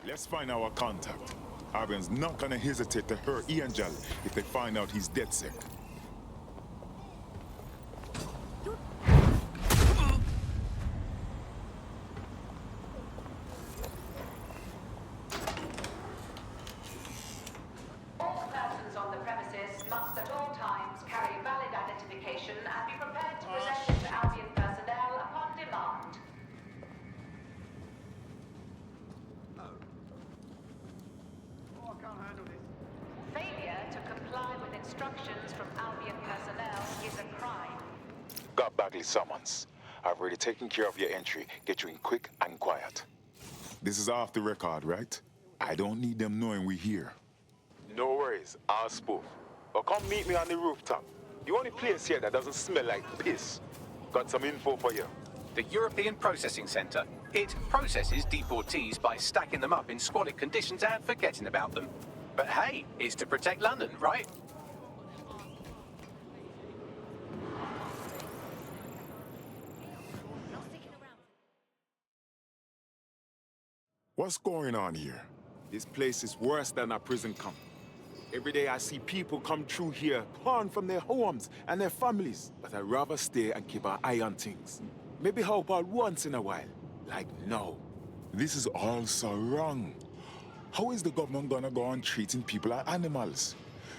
Let's find our contact. Albian's not gonna hesitate to hurt Angel if they find out he's dead sick. All persons on the premises must at all times carry valid identification and be prepared to present it to Albion personnel upon demand. Failure to comply with instructions from Albion personnel is a crime. Got Bagley summons. I've already taken care of your entry. Get you in quick and quiet. This is off the record, right? I don't need them knowing we're here. No worries, I'll spoof. Or come meet me on the rooftop. The only place here that doesn't smell like piss. Got some info for you. The European Processing Centre. It processes deportees by stacking them up in squalid conditions and forgetting about them. But hey, it's to protect London, right? What's going on here? This place is worse than a prison camp. Every day I see people come through here, torn from their homes and their families. But I'd rather stay and keep an eye on things. Maybe help out once in a while. Like now. This is all so wrong. How is the government gonna go on treating people like animals?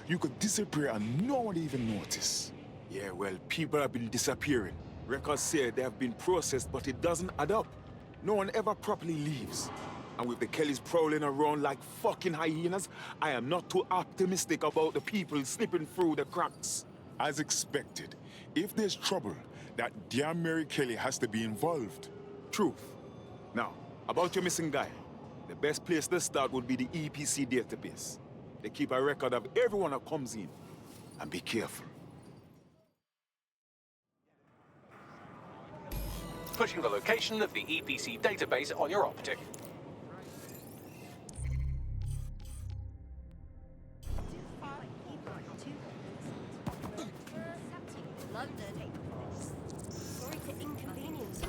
You could disappear and no one even notice. Yeah, well, people have been disappearing. Records say they have been processed, but it doesn't add up. No one ever properly leaves. And with the Kellys prowling around like fucking hyenas, I am not too optimistic about the people slipping through the cracks. As expected, if there's trouble, that damn Mary Kelly has to be involved. Truth. Now, about your missing guy. The best place to start would be the EPC database. They keep a record of everyone that comes in. And be careful. Pushing the location of the EPC database on your optic. London. Sorry to inconvenience you.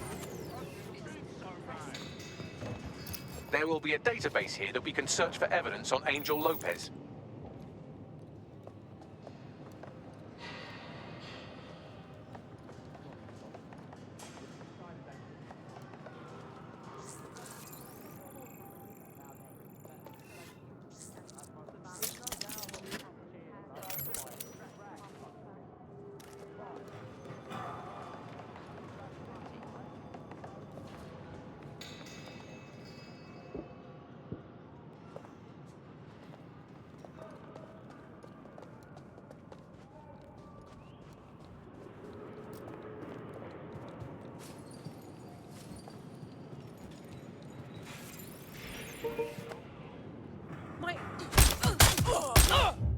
There will be a database here that we can search for evidence on Angel Lopez.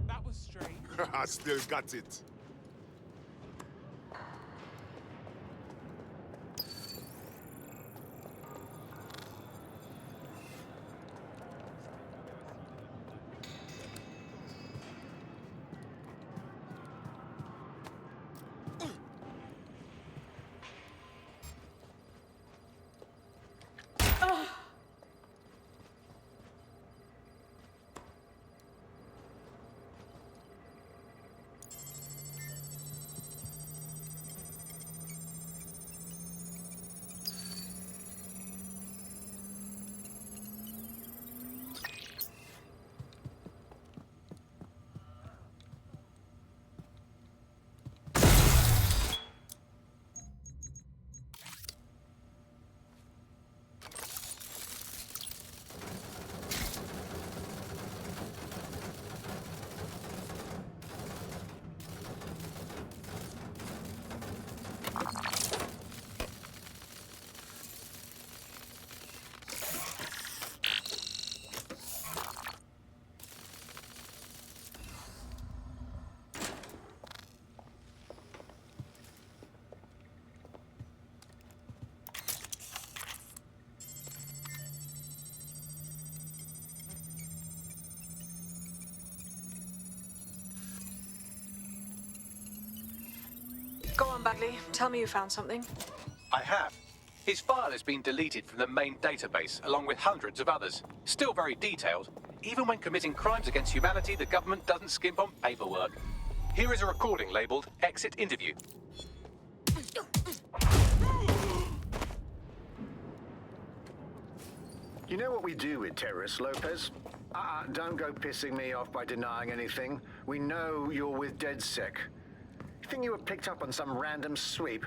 That was strange. I still got it. Go on, Bagley. Tell me you found something. I have. His file has been deleted from the main database, along with hundreds of others. Still very detailed. Even when committing crimes against humanity, the government doesn't skimp on paperwork. Here is a recording labelled Exit Interview. You know what we do with terrorists, Lopez? Don't go pissing me off by denying anything. We know you're with DedSec. You think you were picked up on some random sweep?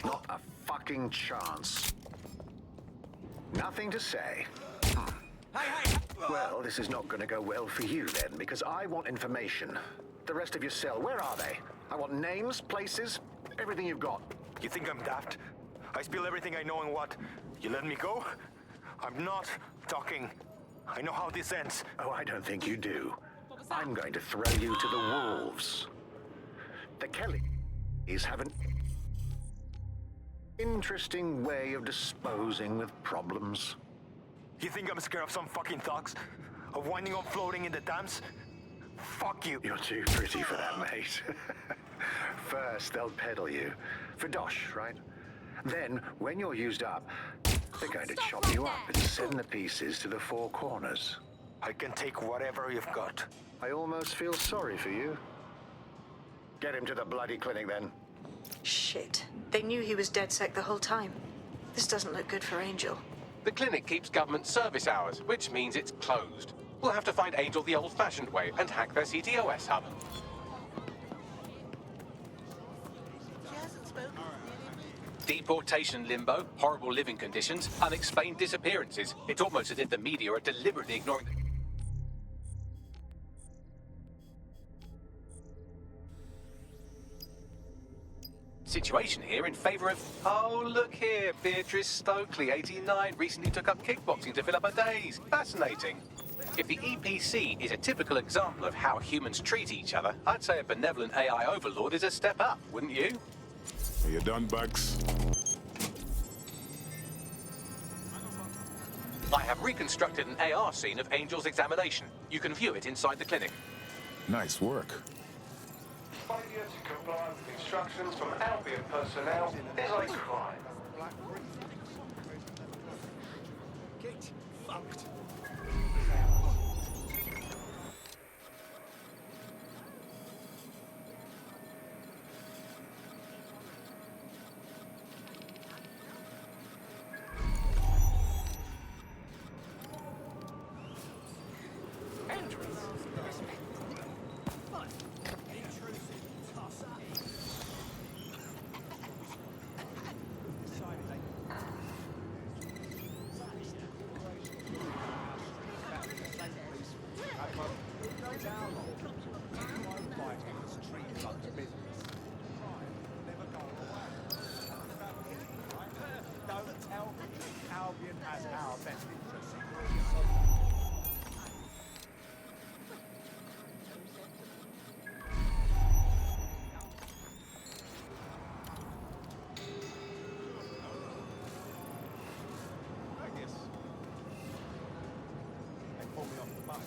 Not a fucking chance. Nothing to say. Well, this is not going to go well for you then, because I want information. The rest of your cell, where are they? I want names, places, everything you've got. You think I'm daft? I spill everything I know and what? You let me go? I'm not talking. I know how this ends. Oh, I don't think you do. I'm going to throw you to the wolves. The Kellys have an interesting way of disposing with problems. You think I'm scared of some fucking thugs? Of winding up floating in the dams? Fuck you. You're too pretty for that, mate. First, they'll peddle you. For dosh, right? Then, when you're used up, they're going to chop you up and send the pieces to the four corners. I can take whatever you've got. I almost feel sorry for you. Get him to the bloody clinic, then. Shit. They knew he was DedSec the whole time. This doesn't look good for Angel. The clinic keeps government service hours, which means it's closed. We'll have to find Angel the old-fashioned way and hack their CTOS hub. Deportation limbo, horrible living conditions, unexplained disappearances. It's almost as if the media are deliberately ignoring the situation here in favor of... Oh, look here, Beatrice Stokely, 89, recently took up kickboxing to fill up her days. Fascinating. If the EPC is a typical example of how humans treat each other, I'd say a benevolent AI overlord is a step up, wouldn't you? Are you done, Bugs? I have reconstructed an AR scene of Angel's examination. You can view it inside the clinic. Nice work. Failure to comply with instructions from Albion personnel is a crime. Get fucked. Albion has our best interests. I guess they pulled me off the bus.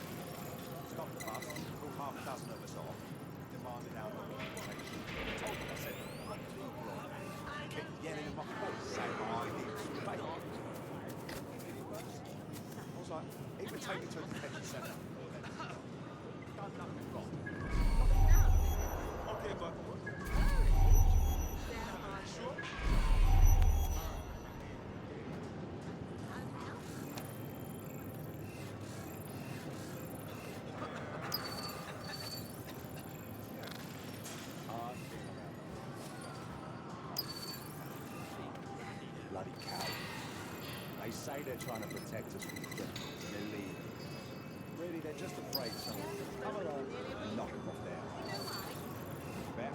Stopped the bus, pulled half a dozen of us off, demanded our documentation. I told them, I said, I'm too blind. Kept yelling in my face, saying I need to pay. I was like, he would take me to a detention centre. Done nothing wrong. Okay, but... Bloody cow. They say they're trying to protect us from criminals, and they're leaving. Really, they're just afraid someone will come along and knock them off their ass. Fair?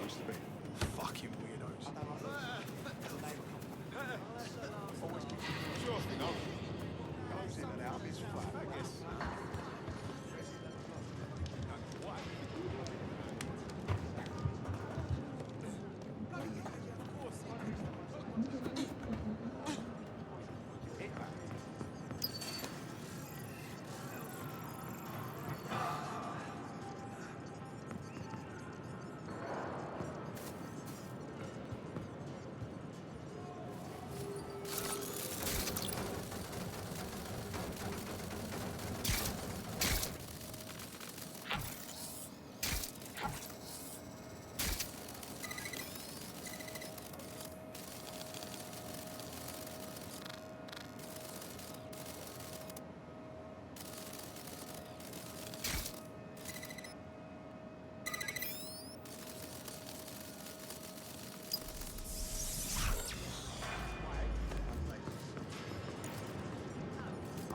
Used to be. Fucking weirdos. Sure thing, goes in and out of his flat, I guess.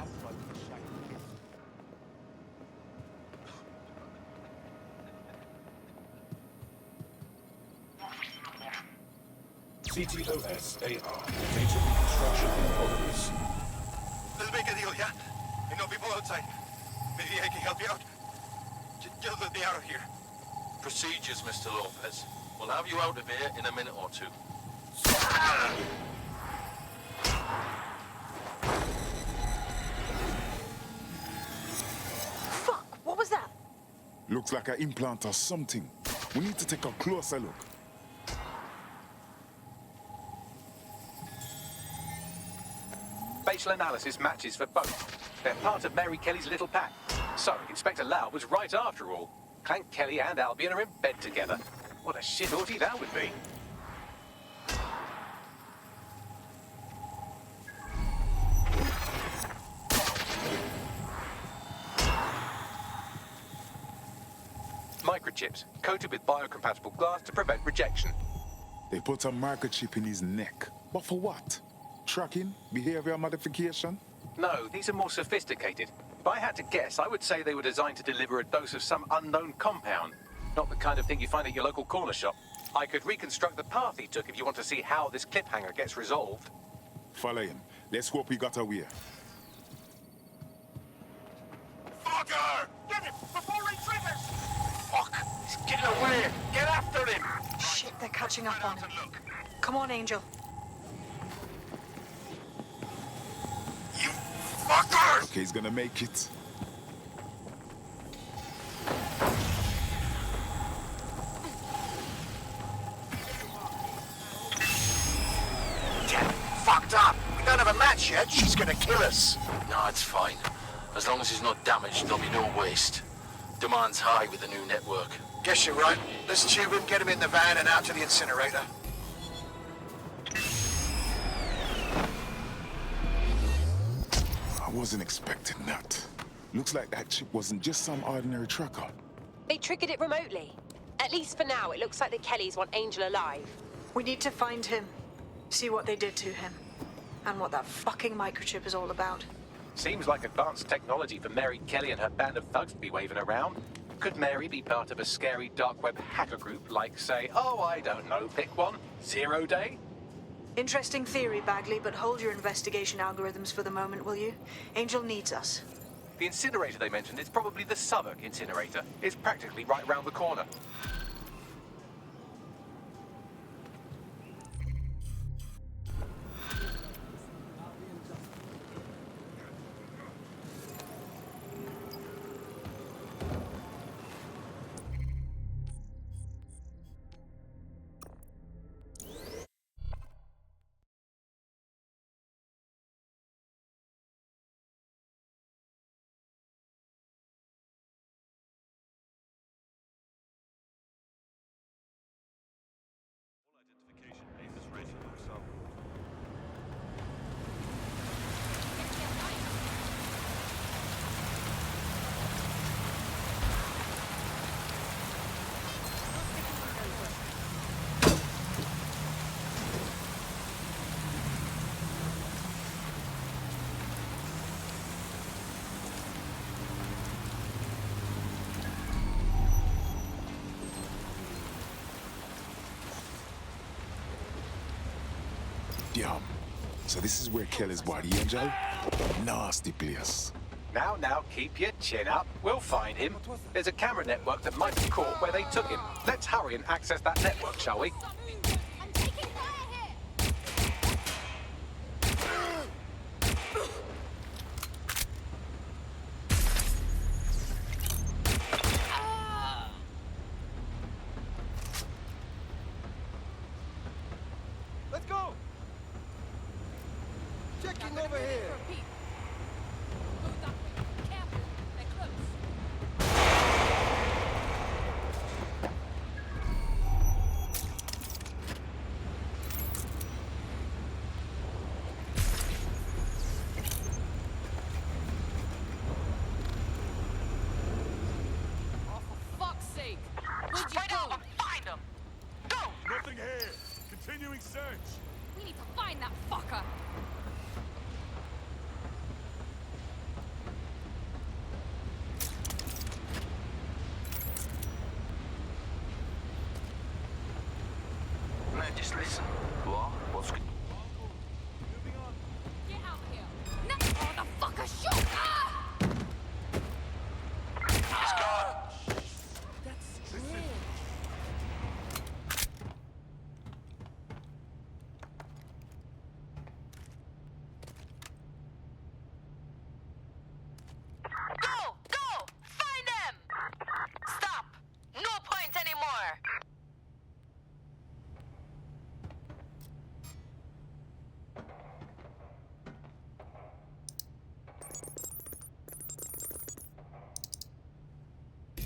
upload the shack. CTOS-AR. Data reconstruction in progress. Let's make a deal, yeah? I know people outside. Maybe I can help you out. Just let me out of here. Procedures, Mr. Lopez. We'll have you out of here in a minute or two. Fuck, what was that? Looks like an implant or something. We need to take a closer look. Facial analysis matches for both. They're part of Mary Kelly's little pack. So, Inspector Lau was right after all. Clank Kelly and Albion are in bed together. What a shit orgy that would be. Microchips, coated with biocompatible glass to prevent rejection. They put a microchip in his neck. But for what? Tracking? Behavior modification? No, these are more sophisticated. If I had to guess, I would say they were designed to deliver a dose of some unknown compound. Not the kind of thing you find at your local corner shop. I could reconstruct the path he took if you want to see how this cliffhanger gets resolved. Follow him. Let's hope he got away. Fucker! Get him before he triggers! Fuck! He's getting away! Get after him! Shit, they're catching up on him. Look. Come on, Angel. You fuckers! Okay, he's gonna make it. Get fucked up! We don't have a match yet. She's gonna kill us. No, it's fine. As long as he's not damaged, there'll be no waste. Demand's high with the new network. Guess you're right. Let's tube him, get him in the van and out to the incinerator. I wasn't expecting that. Looks like that chip wasn't just some ordinary tracker. They triggered it remotely. At least for now, it looks like the Kellys want Angel alive. We need to find him. See what they did to him. And what that fucking microchip is all about. Seems like advanced technology for Mary Kelly and her band of thugs to be waving around. Could Mary be part of a scary dark web hacker group like, say, oh, I don't know, pick one, 0 Day? Interesting theory, Bagley, but hold your investigation algorithms for the moment, will you? Angel needs us. The incinerator they mentioned is probably the Southwark incinerator. It's practically right round the corner. Damn. So this is where Kelly's body, Angel? Nasty place. Now, keep your chin up. We'll find him. There's a camera network that might have caught where they took him. Let's hurry and access that network, shall we? I'm taking fire here! Let's go! Checking over here.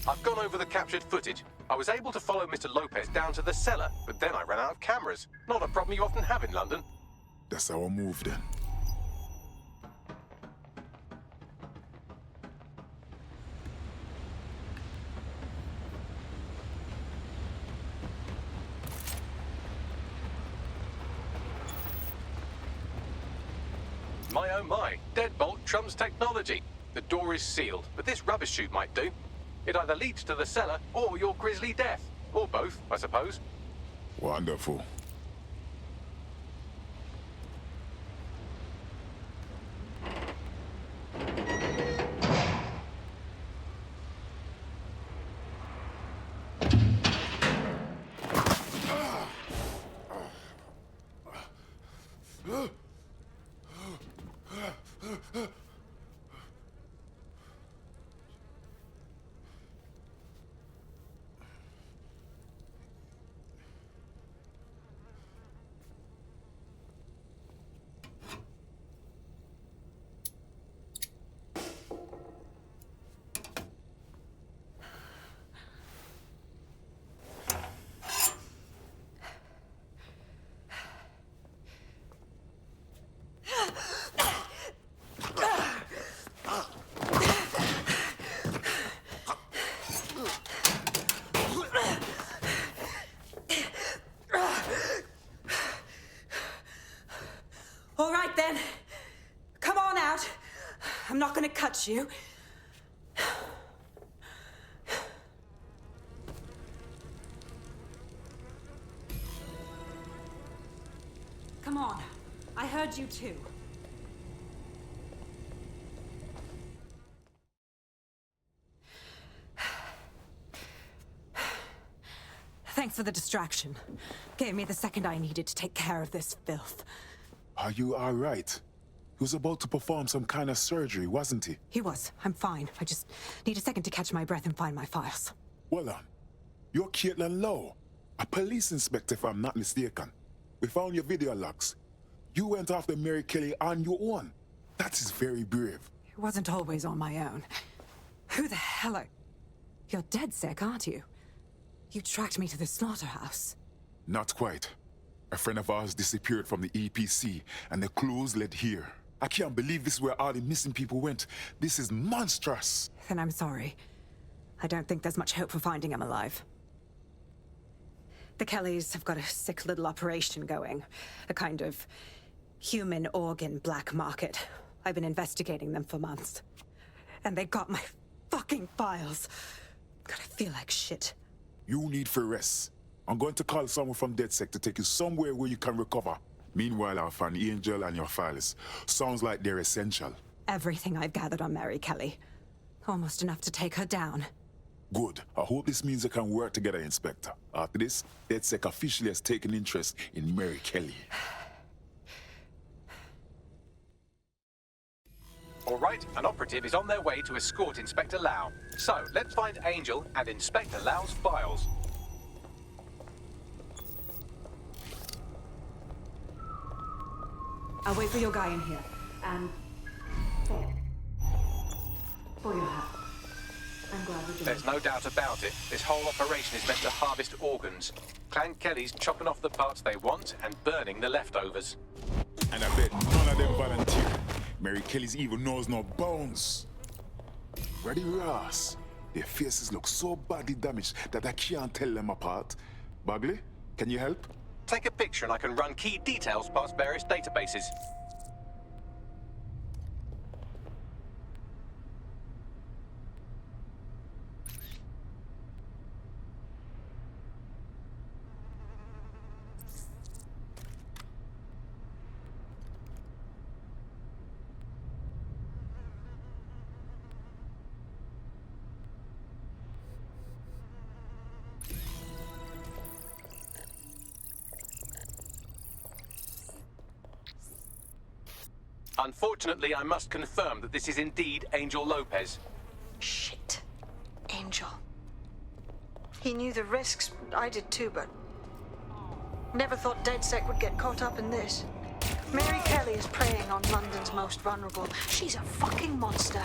I've gone over the captured footage. I was able to follow Mr. Lopez down to the cellar, but then I ran out of cameras. Not a problem you often have in London. That's our move then. My oh my, deadbolt trumps technology. The door is sealed, but this rubbish chute might do. It either leads to the cellar or your grisly death. Or both, I suppose. Wonderful. All right then. Come on out. I'm not gonna cut you. Come on. I heard you too. Thanks for the distraction. Gave me the second I needed to take care of this filth. Are you all right? He was about to perform some kind of surgery, wasn't he? He was. I'm fine. I just need a second to catch my breath and find my files. Well, you're Caitlin Lowe, a police inspector if I'm not mistaken. We found your video logs. You went after Mary Kelly on your own. That is very brave. It wasn't always on my own. Who the hell are... You're dead sick, aren't you? You tracked me to the slaughterhouse. Not quite. A friend of ours disappeared from the EPC, and the clues led here. I can't believe this is where all the missing people went. This is monstrous. Then I'm sorry. I don't think there's much hope for finding him alive. The Kellys have got a sick little operation going. A kind of human organ black market. I've been investigating them for months. And they got my fucking files. God, I feel like shit. You need for rest. I'm going to call someone from DedSec to take you somewhere where you can recover. Meanwhile, I'll find Angel and your files. Sounds like they're essential. Everything I've gathered on Mary Kelly. Almost enough to take her down. Good. I hope this means we can work together, Inspector. After this, DedSec officially has taken interest in Mary Kelly. All right, an operative is on their way to escort Inspector Lau. So, let's find Angel and Inspector Lau's files. I'll wait for your guy in here. And... for your help. I'm glad we did. There's no doubt about it. This whole operation is meant to harvest organs. Clan Kelly's chopping off the parts they want and burning the leftovers. And I bet none of them volunteer. Mary Kelly's evil knows no bounds. Ready, Ross? Their faces look so badly damaged that I can't tell them apart. Bagley, can you help? Take a picture and I can run key details past various databases. Unfortunately, I must confirm that this is indeed Angel Lopez. Shit. Angel. He knew the risks. I did too, but... never thought DedSec would get caught up in this. Mary Kelly is preying on London's most vulnerable. She's a fucking monster.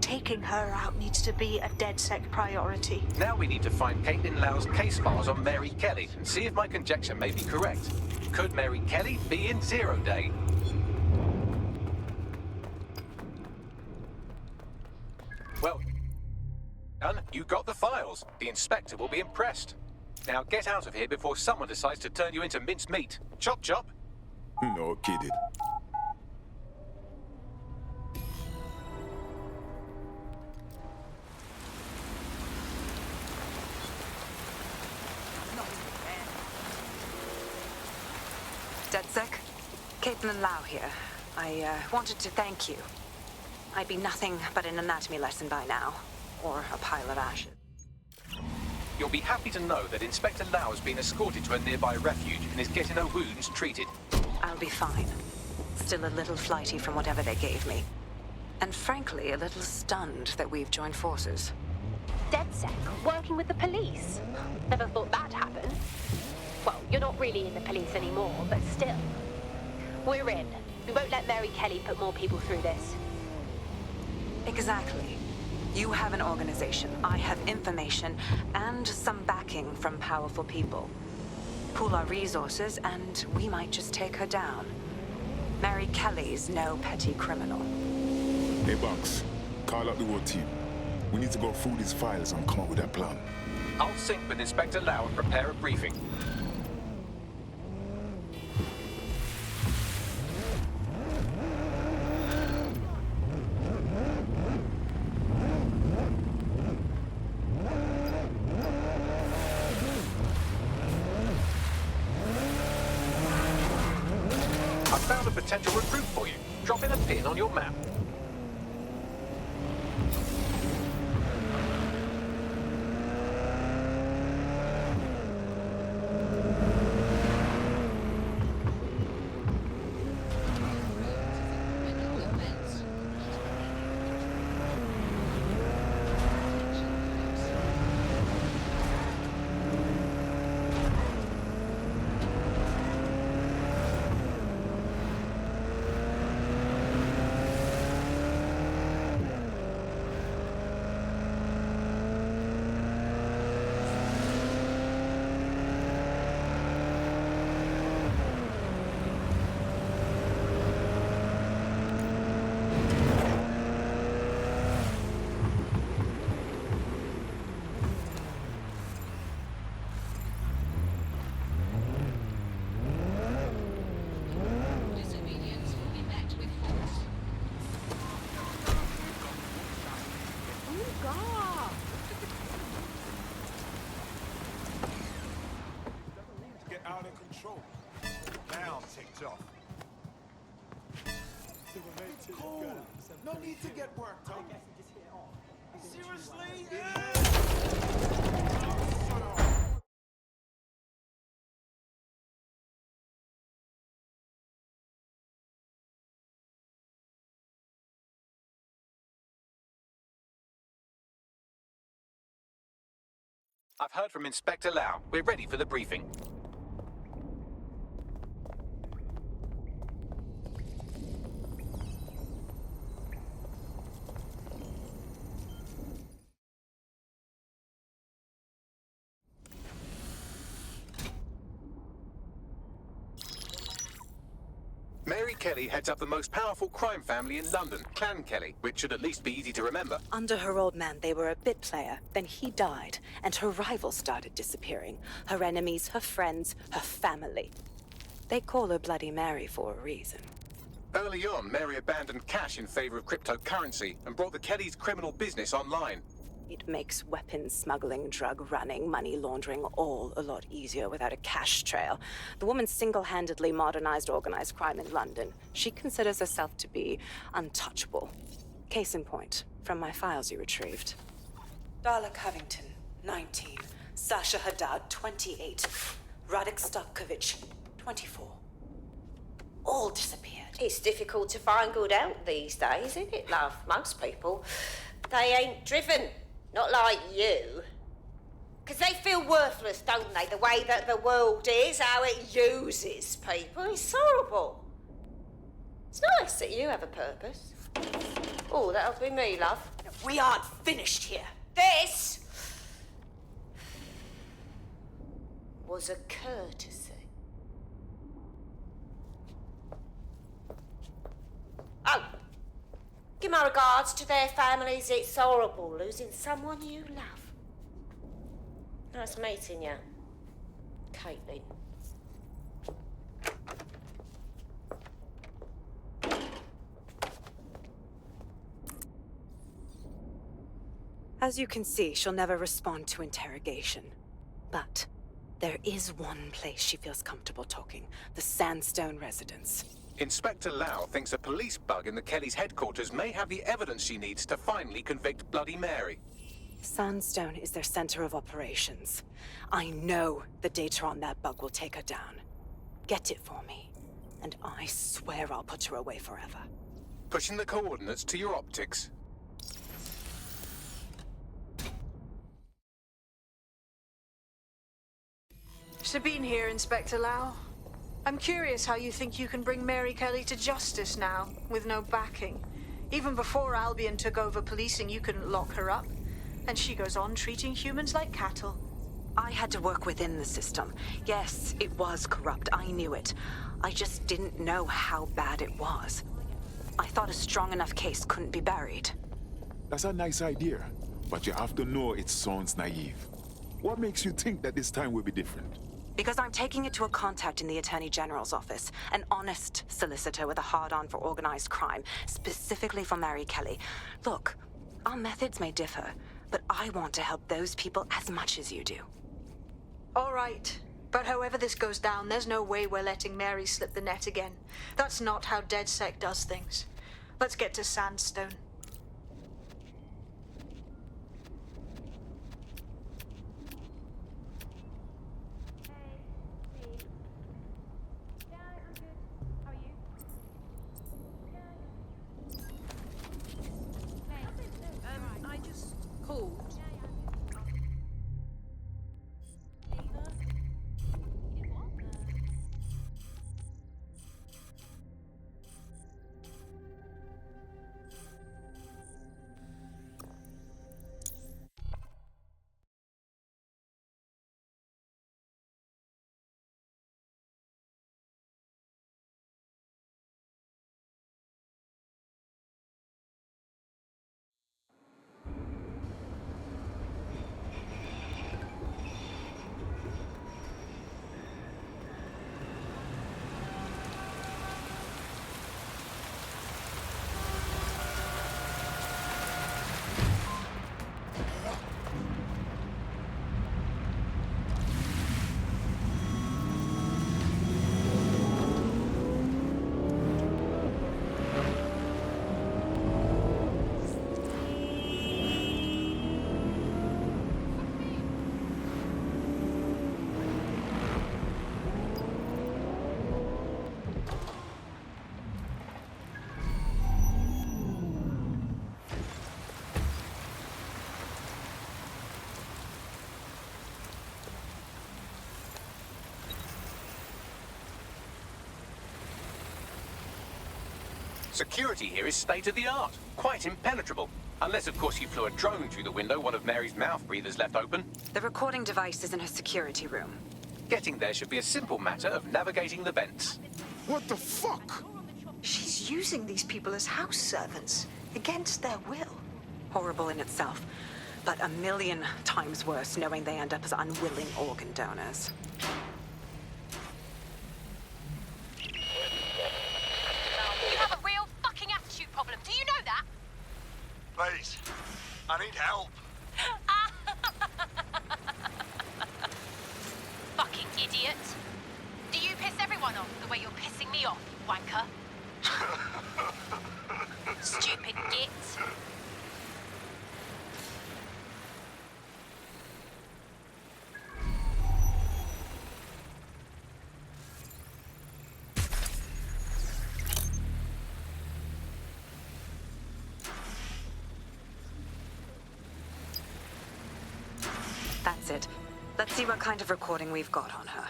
Taking her out needs to be a DedSec priority. Now we need to find Caitlin Lau's case files on Mary Kelly and see if my conjecture may be correct. Could Mary Kelly be in Zero Day? Well done. You got the files. The inspector will be impressed. Now get out of here before someone decides to turn you into minced meat. Chop chop. No kidding. DedSec? Caitlin Lau here. I wanted to thank you. I'd be nothing but an anatomy lesson by now. Or a pile of ashes. You'll be happy to know that Inspector Lau has been escorted to a nearby refuge and is getting her wounds treated. I'll be fine. Still a little flighty from whatever they gave me. And frankly, a little stunned that we've joined forces. DedSec, working with the police? Never thought that'd happen. Well, you're not really in the police anymore, but still. We're in. We won't let Mary Kelly put more people through this. Exactly. You have an organization, I have information, and some backing from powerful people. Pool our resources, and we might just take her down. Mary Kelly's no petty criminal. Hey, Bucks. Call up the whole team. We need to go through these files and come up with a plan. I'll sync with Inspector Lau and prepare a briefing. Found a potential recruit for you. Drop in a pin on your map. Out of control. Now ticked off. Cool. No need to get worked up. Seriously? I've heard from Inspector Lau. We're ready for the briefing. Mary Kelly heads up the most powerful crime family in London, Clan Kelly, which should at least be easy to remember. Under her old man, they were a bit player. Then he died, and her rivals started disappearing. Her enemies, her friends, her family. They call her Bloody Mary for a reason. Early on, Mary abandoned cash in favor of cryptocurrency and brought the Kellys' criminal business online. It makes weapons smuggling, drug running, money laundering all a lot easier without a cash trail. The woman single-handedly modernized organized crime in London. She considers herself to be untouchable. Case in point, from my files you retrieved. Darla Covington, 19. Sasha Haddad, 28. Radek Stopkovich, 24. All disappeared. It's difficult to find good help these days, isn't it, love? Most people, they ain't driven. Not like you. Because they feel worthless, don't they? The way that the world is, how it uses people. It's horrible. It's nice that you have a purpose. Oh, that'll be me, love. We aren't finished here. This was a courtesy. Oh, give my regards to their families. It's horrible losing someone you love. Nice meeting you, Caitlin. As you can see, she'll never respond to interrogation. But there is one place she feels comfortable talking, the Sandstone residence. Inspector Lau thinks a police bug in the Kelly's headquarters may have the evidence she needs to finally convict Bloody Mary. Sandstone is their center of operations. I know the data on that bug will take her down. Get it for me, and I swear I'll put her away forever. Pushing the coordinates to your optics. Sabine here, Inspector Lau. I'm curious how you think you can bring Mary Kelly to justice now, with no backing. Even before Albion took over policing, you couldn't lock her up. And she goes on treating humans like cattle. I had to work within the system. Yes, it was corrupt. I knew it. I just didn't know how bad it was. I thought a strong enough case couldn't be buried. That's a nice idea, but you have to know it sounds naive. What makes you think that this time will be different? Because I'm taking it to a contact in the Attorney General's office, an honest solicitor with a hard-on for organized crime, specifically for Mary Kelly. Look, our methods may differ, but I want to help those people as much as you do. All right. But however this goes down, there's no way we're letting Mary slip the net again. That's not how DedSec does things. Let's get to Sandstone. I just called. Security here is state-of-the-art, quite impenetrable. Unless, of course, you flew a drone through the window one of Mary's mouth breathers left open. The recording device is in her security room. Getting there should be a simple matter of navigating the vents. What the fuck? She's using these people as house servants, against their will. Horrible in itself, but a million times worse knowing they end up as unwilling organ donors. You have a real fucking attitude problem. Do you know that? Please, I need help. Fucking idiot. Do you piss everyone off the way you're pissing me off, wanker? Stupid git. That's it. Let's see what kind of recording we've got on her.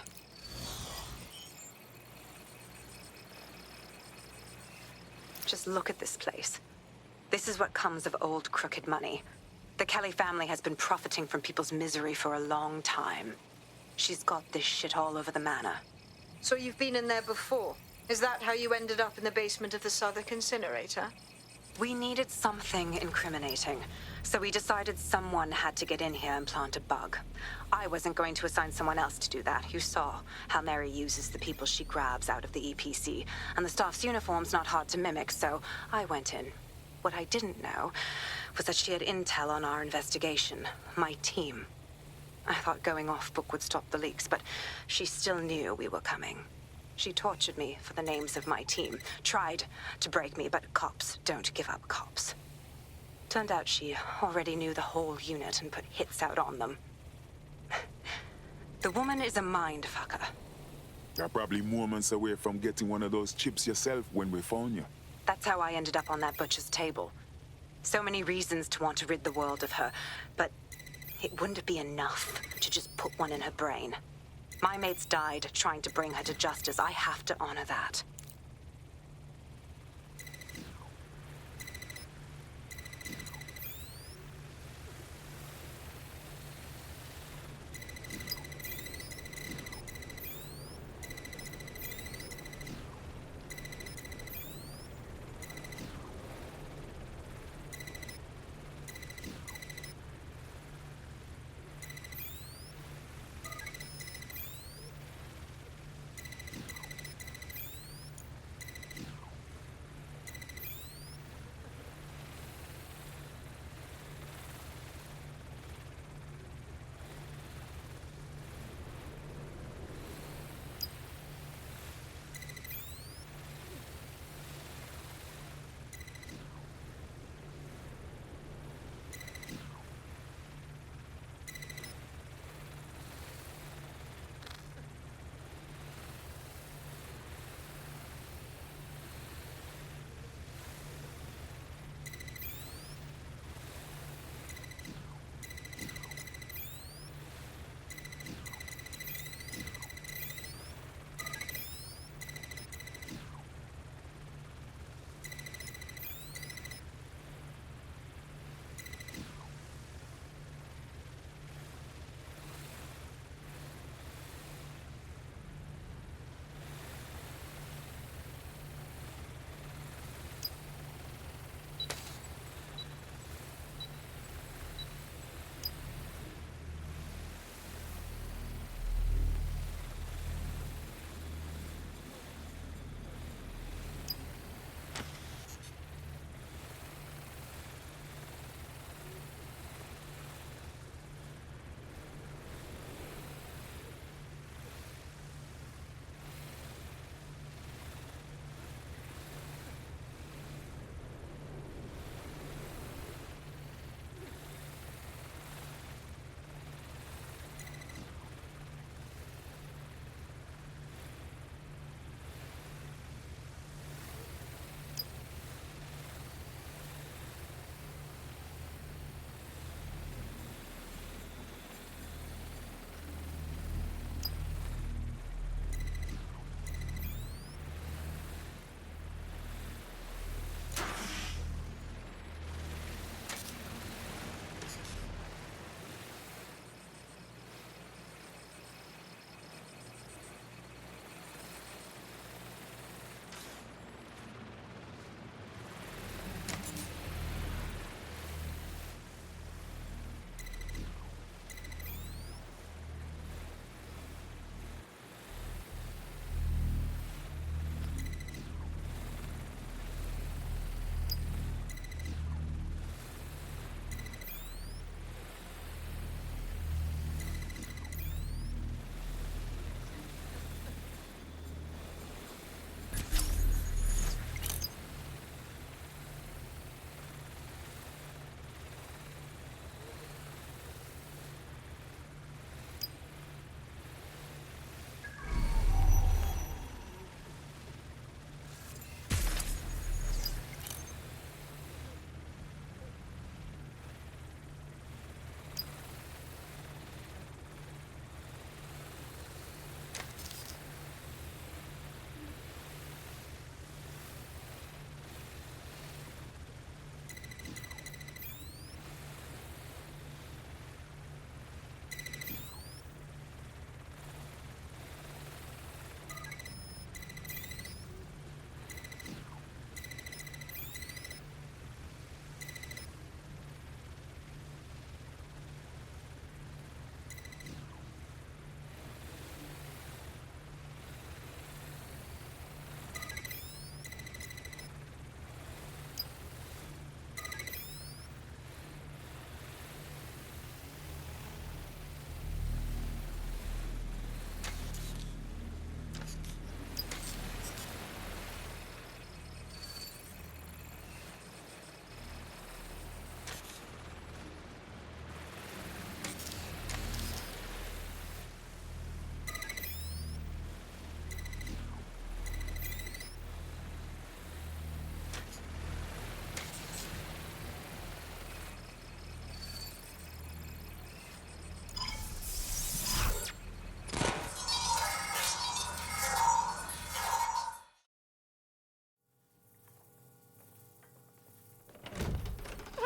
Just look at this place. This is what comes of old crooked money. The Kelly family has been profiting from people's misery for a long time. She's got this shit all over the manor. So you've been in there before? Is that how you ended up in the basement of the Southwark incinerator? We needed something incriminating, so we decided someone had to get in here and plant a bug. I wasn't going to assign someone else to do that. You saw how Mary uses the people she grabs out of the EPC, and the staff's uniform's not hard to mimic, so I went in. What I didn't know was that she had intel on our investigation, my team. I thought going off book would stop the leaks, but she still knew we were coming. She tortured me for the names of my team, tried to break me, but cops don't give up cops. Turned out she already knew the whole unit and put hits out on them. The woman is a mind fucker. You're probably moments away from getting one of those chips yourself when we found you. That's how I ended up on that butcher's table. So many reasons to want to rid the world of her, but it wouldn't be enough to just put one in her brain. My mates died trying to bring her to justice. I have to honor that.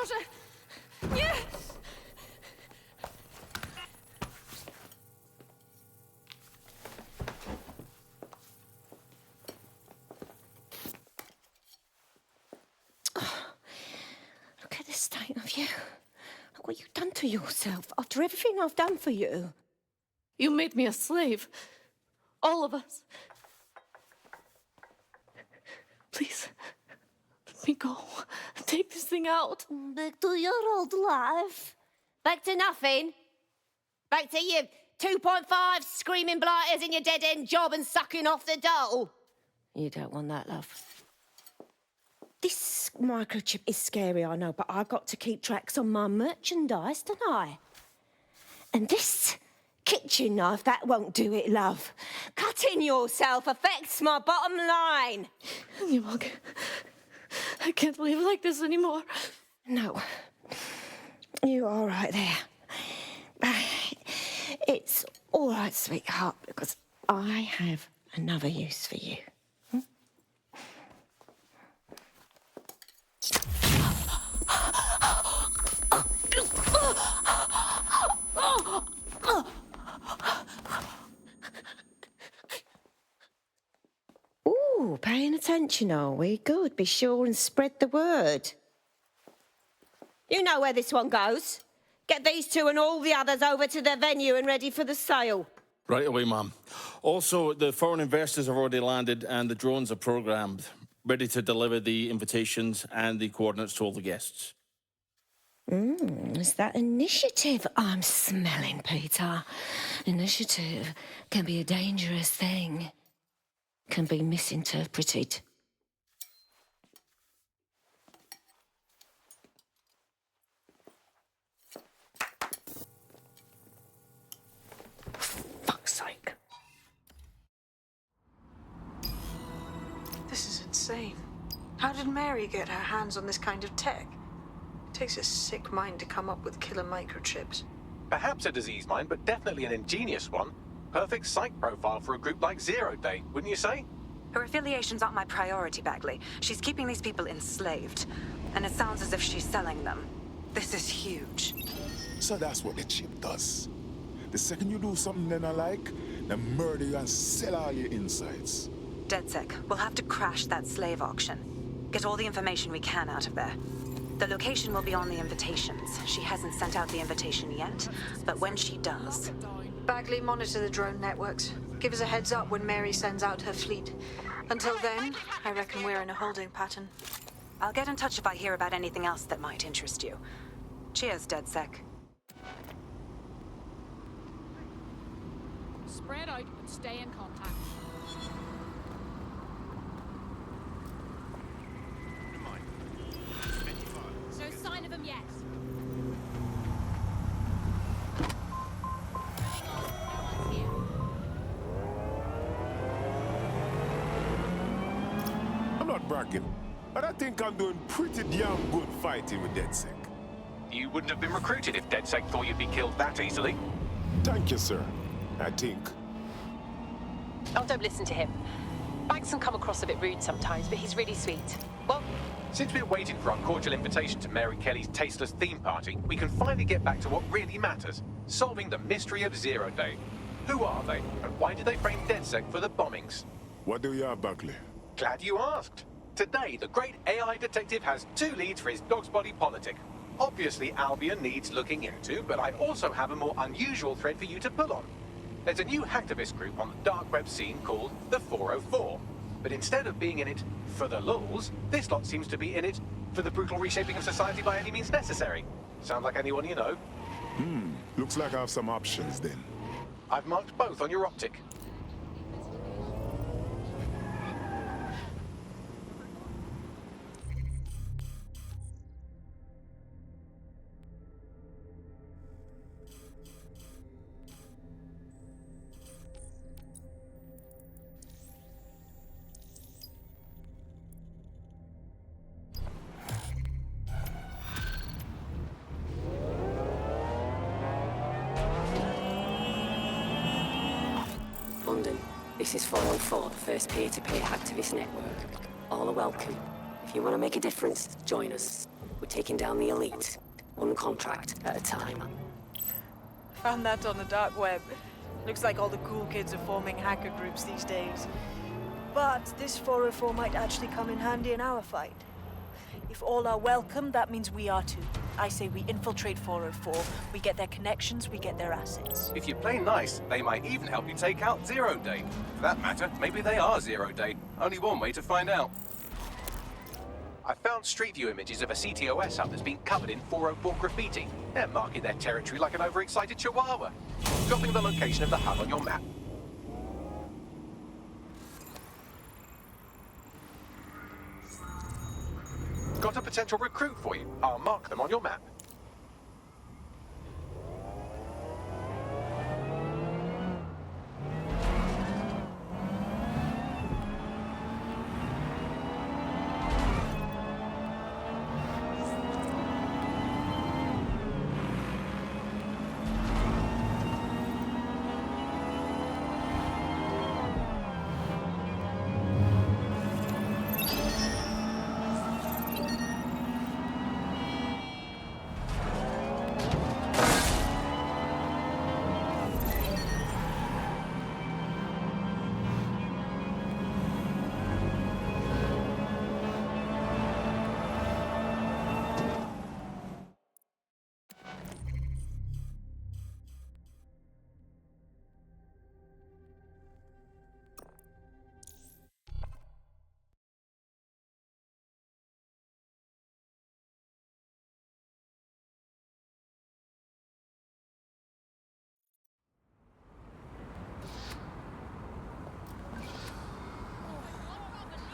Боже! Нет! Look at the state of you. Look what you've done to yourself after everything I've done for you. You made me a slave. All of us. Please, let me go. Take this thing out. Back to your old life. Back to nothing. Back to you 2.5 screaming blighters in your dead-end job and sucking off the dole. You don't want that, love. This microchip is scary, I know, but I've got to keep tracks on my merchandise, don't I? And this kitchen knife, that won't do it, love. Cutting yourself affects my bottom line. I can't live like this anymore. No. You're all right there. It's all right, sweetheart, because I have another use for you. Ooh, paying attention, are we? Good. Be sure and spread the word. You know where this one goes. Get these two and all the others over to the venue and ready for the sale. Right away, Mum. Also, the foreign investors have already landed and the drones are programmed, ready to deliver the invitations and the coordinates to all the guests. Is that initiative I'm smelling, Peter? Initiative can be a dangerous thing. Can be misinterpreted. Fuck's sake. This is insane. How did Mary get her hands on this kind of tech? It takes a sick mind to come up with killer microchips. Perhaps a disease mind, but definitely an ingenious one. Perfect psych profile for a group like Zero Day, wouldn't you say? Her affiliations aren't my priority, Bagley. She's keeping these people enslaved. And it sounds as if she's selling them. This is huge. So that's what the chip does. The second you do something then I like, they murder you and sell all your insides. DedSec, we'll have to crash that slave auction. Get all the information we can out of there. The location will be on the invitations. She hasn't sent out the invitation yet, but when she does... Bagley, monitor the drone networks. Give us a heads up when Mary sends out her fleet. Until then, I reckon we're in a holding pattern. I'll get in touch if I hear about anything else that might interest you. Cheers, DedSec. Spread out and stay in contact. No sign of them yet. I'm not bragging, but I think I'm doing pretty damn good fighting with DedSec. You wouldn't have been recruited if DedSec thought you'd be killed that easily. Thank you, sir. I think. Oh, don't listen to him. Bags can come across a bit rude sometimes, but he's really sweet. Well, since we're waiting for our cordial invitation to Mary Kelly's tasteless theme party, we can finally get back to what really matters, solving the mystery of Zero Day. Who are they, and why did they frame DedSec for the bombings? What do you have, Buckley? Glad you asked. Today, the great AI detective has 2 leads for his dog's body politic. Obviously, Albion needs looking into, but I also have a more unusual thread for you to pull on. There's a new hacktivist group on the dark web scene called the 404. But instead of being in it for the lulz, this lot seems to be in it for the brutal reshaping of society by any means necessary. Sound like anyone you know? Looks like I have some options then. I've marked both on your optic. London, this is 404, the first peer-to-peer hacktivist network. All are welcome. If you want to make a difference, join us. We're taking down the elite, one contract at a time. Found that on the dark web. Looks like all the cool kids are forming hacker groups these days. But this 404 might actually come in handy in our fight. If all are welcome, that means we are too. I say we infiltrate 404, we get their connections, we get their assets. If you play nice, they might even help you take out Zero Day. For that matter, maybe they are Zero Day. Only one way to find out. I found street view images of a CTOS hub that's been covered in 404 graffiti. They're marking their territory like an overexcited chihuahua. Dropping the location of the hub on your map. Got a potential recruit for you. I'll mark them on your map.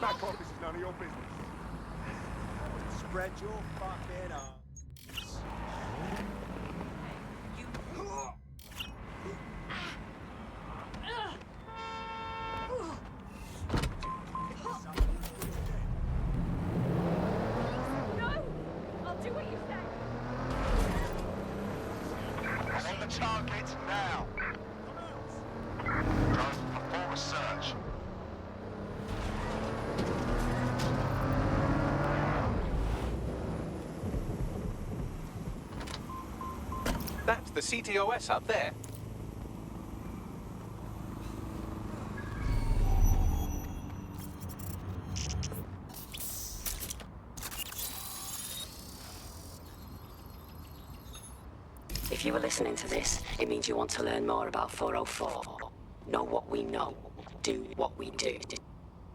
Back off, this is none of your business. Spread your fucking arms. No! I'll do what you say. On the target now. Drone, perform a search. That's the CTOS hub there. If you were listening to this, it means you want to learn more about 404. Know what we know. Do what we do.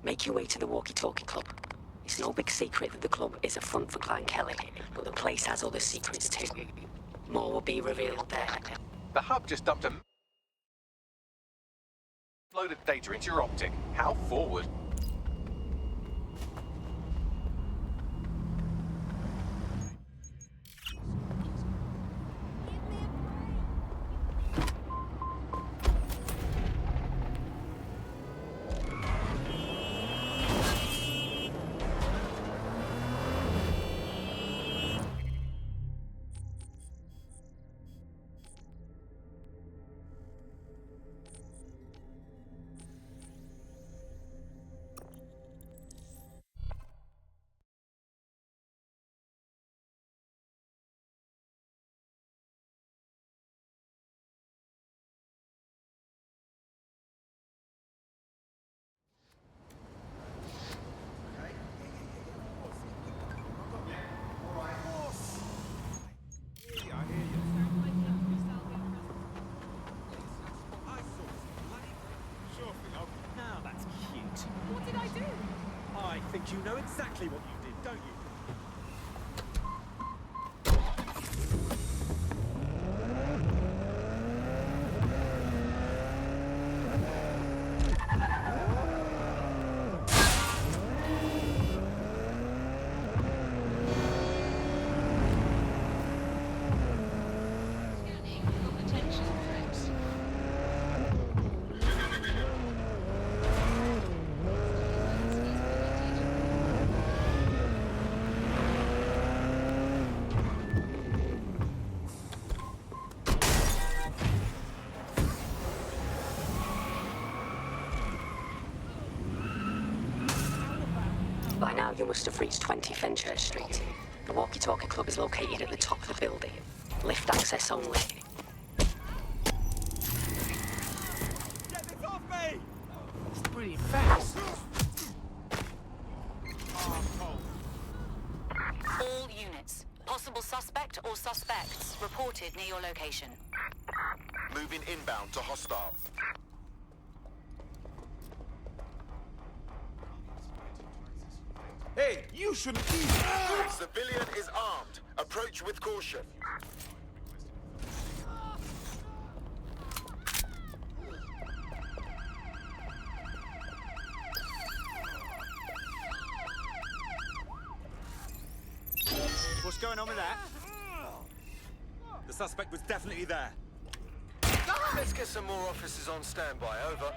Make your way to the Walkie Talkie Club. It's no big secret that the club is a front for Clan Kelly, but the place has other secrets too. More will be revealed there. The hub just dumped a load of data into your optic. How forward? What did I do? I think you know exactly what you did, don't you? By now you must have reached 20 Fenchurch Street. The walkie-talkie club is located at the top of the building. Lift access only. Get this off me! It's pretty fast. All units. Possible suspect or suspects reported near your location. Moving inbound to hostile. Hey, you shouldn't be. Civilian is armed. Approach with caution. What's going on with that? The suspect was definitely there. Let's get some more officers on standby. Over.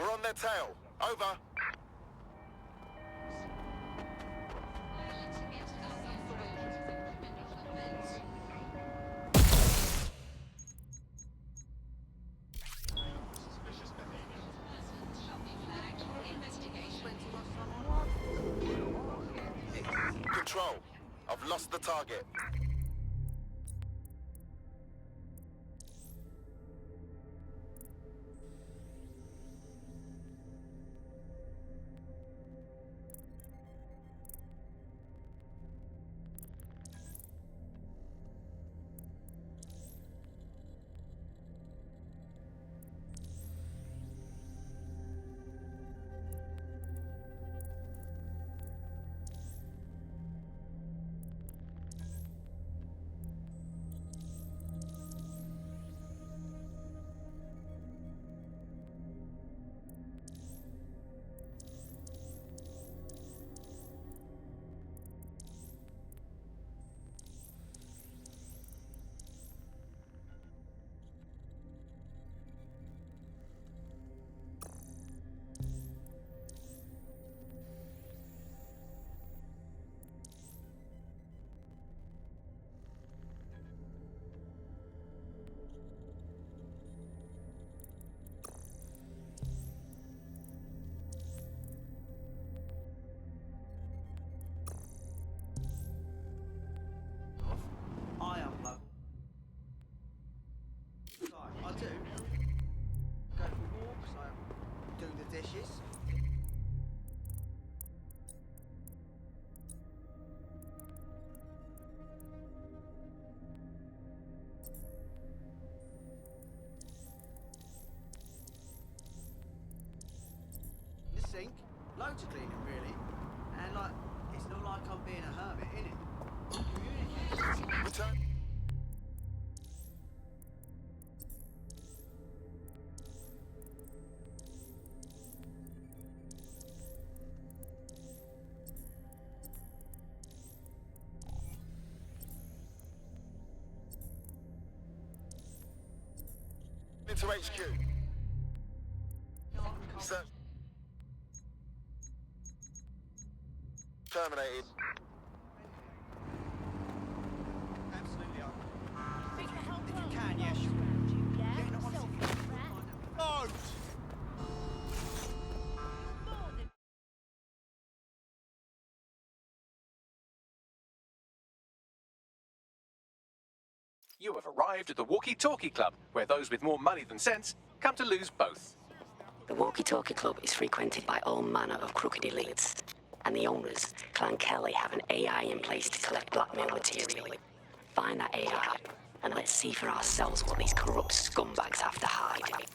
We're on their tail. Over. Control. I've lost the target. I unplug. I do. Go for walks, I do the dishes. The sink, loads of cleaning really. And like, it's not like I'm being a hermit, innit? Return. Into HQ. Sir. Terminated. Absolutely. If you can, yeah, sure. Yeah, no, honestly. You have arrived at the Walkie-Talkie Club, where those with more money than sense come to lose both. The walkie-talkie club is frequented by all manner of crooked elites, and the owners, Clan Kelly, have an AI in place to collect blackmail material. Find that AI, and let's see for ourselves what these corrupt scumbags have to hide.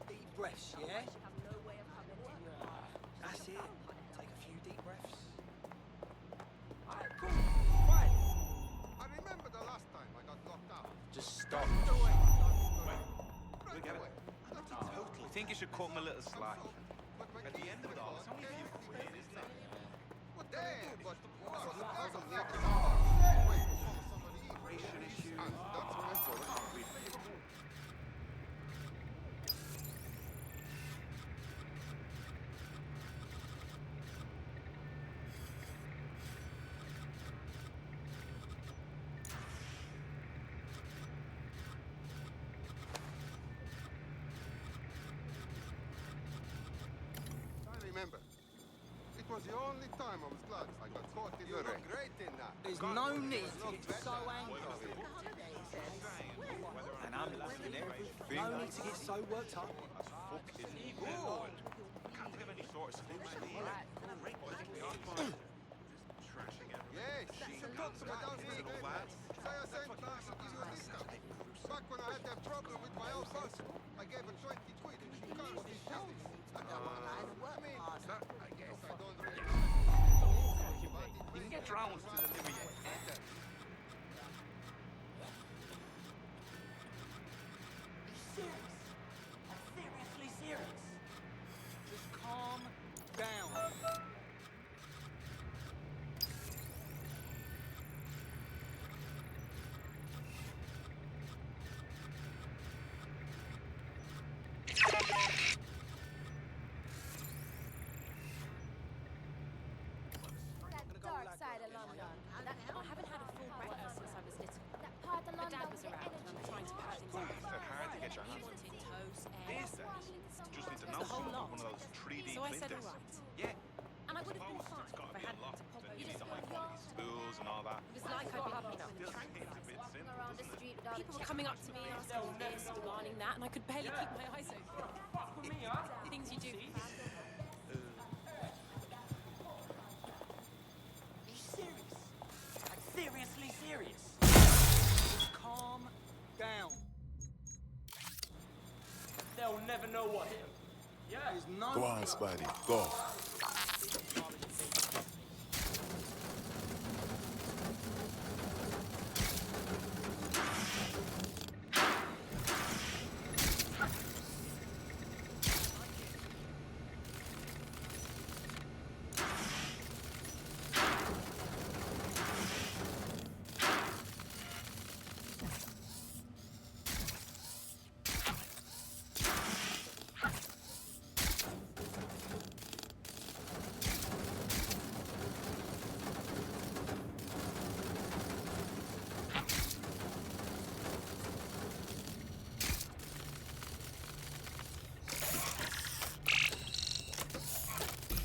Deep breaths, yeah? That's it. Take a few deep breaths. Alright, cool. Fine. I remember the last time I got locked out. Just stop. We get it. We think you should cut him a little slack. At the end of it all, it's only a few quid, isn't it? What damn, but Racial issues. was the only time I was glad I got caught in the rain. Great in that. There's no need to get so angry. And I'm loving everything. No need to get so worked up. Fucking good. I can't think of any sort of solution here. Trashing everything. Yes, you talk to my downstairs neighbor. Say I sent time, I'll give you a discount. Back when I had that problem with my old boss, I gave her 20 quid and she cursed me shouting. I mean, I guess I don't really... You can get drowned to the limit. Seriously serious. Just calm down. Dark side of London. I haven't had a full breakfast since I was little. That part of London. My dad was around and I'm trying to pack things up. It's hard to get your He hands on. wanted toast, These eggs, days, just need to the know whole someone lot. with one of those 3D So I said printers. alright. Yeah. And I would have been Suppose fine it's got if to I be hadn't unlocked. had to pop Then over you need to the high quality spools and all that. It was like I'd been picking up Still tranquils. seems a bit simple, Around the doesn't it? street without people were coming up to me asking this, demanding that, and I could barely keep my eyes open. Things you do. Are you serious? Like, seriously serious? Just calm down. They'll never know what hit 'em. Yeah. There's no... Go on, Spidey, go.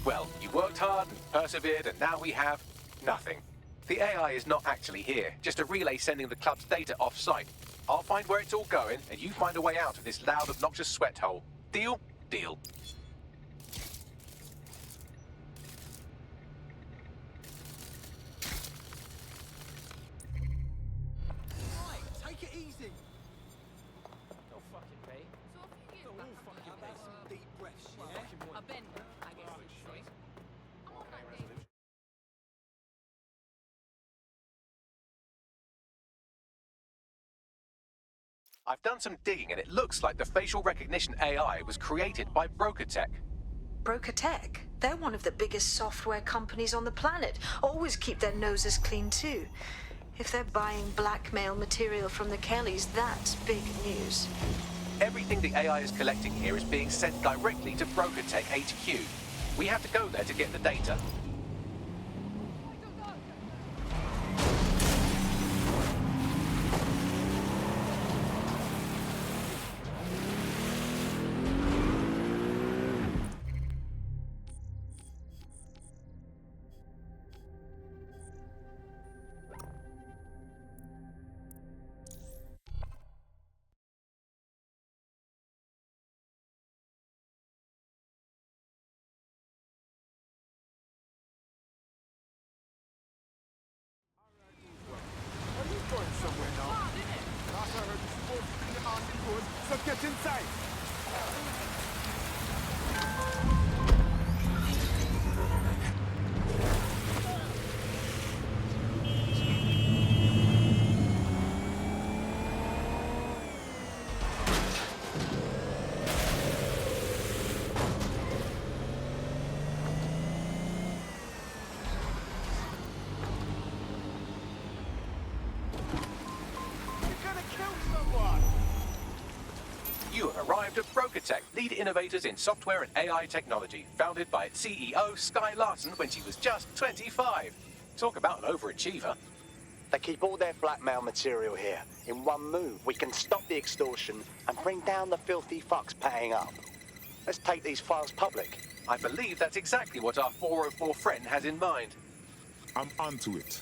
Well, you worked hard and persevered, and now we have nothing. The AI is not actually here, just a relay sending the club's data off-site. I'll find where it's all going, and you find a way out of this loud, obnoxious sweat hole. Deal? Deal. Right, take it easy. Don't fucking pay. Don't all fucking pay. Some deep breaths, yeah? A bender, I guess you should say. I've done some digging, and it looks like the facial recognition AI was created by Broker Tech. Broker Tech? They're one of the biggest software companies on the planet. Always keep their noses clean too. If they're buying blackmail material from the Kellys, that's big news. Everything the AI is collecting here is being sent directly to Broker Tech HQ. We have to go there to get the data. Are you going somewhere now? Last I heard you supposed to bring the arms in good, so get inside. You have arrived at Broker Tech, lead innovators in software and AI technology, founded by its CEO, Sky Larson, when she was just 25. Talk about an overachiever. They keep all their blackmail material here. In one move, we can stop the extortion and bring down the filthy fucks paying up. Let's take these files public. I believe that's exactly what our 404 friend has in mind. I'm onto it.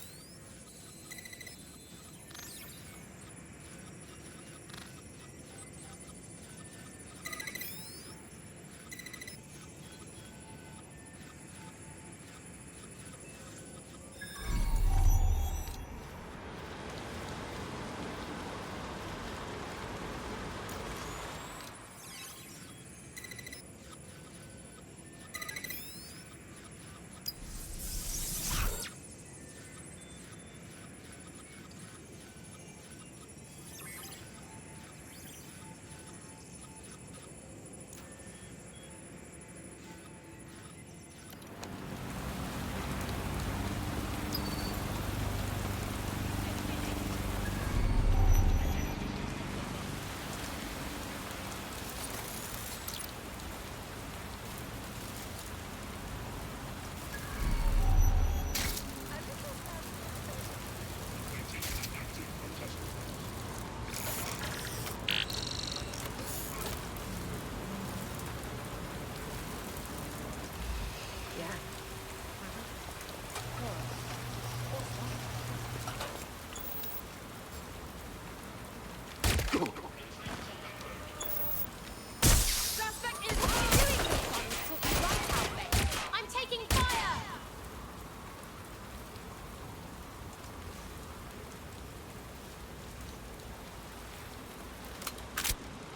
Suspect is doing this one. Talking right out, mate. I'm taking fire.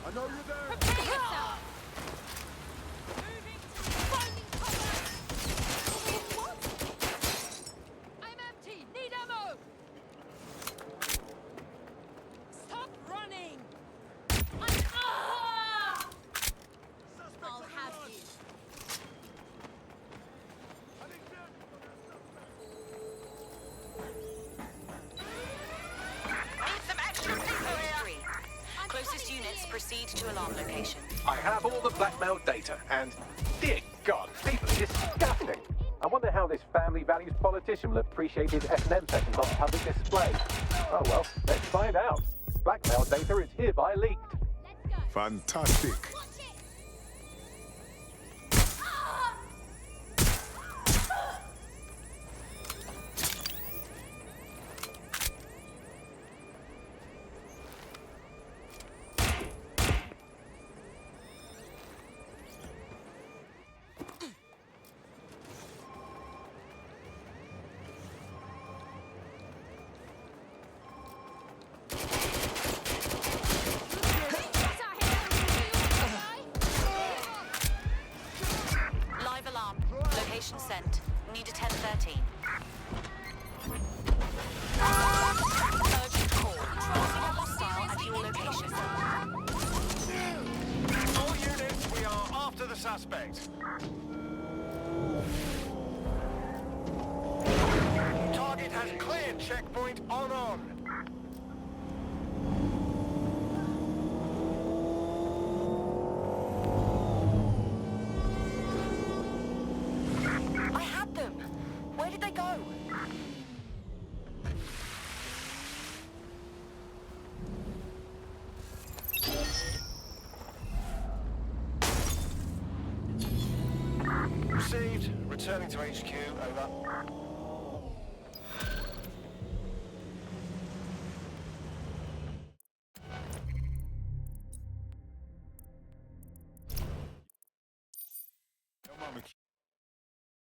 I know you're there. Prepare yourself. Finding cover. What? I'm empty. Need ammo. Stop running. I'll have you. Need some extra people here. Closest units proceed to alarm location. I have all the blackmail data, and dear God, people are disgusting. I wonder how this family values politician will appreciate his S&M sessions on public display. Oh well, let's find out. Blackmail data is hereby leaked. Fantastic. Live alarm. Location sent. Need a 1013. Urgent call. Crossing a hostile at your location. All units, we are after the suspect. Target has cleared checkpoint on. I had them. Where did they go? Received. Returning to HQ, over.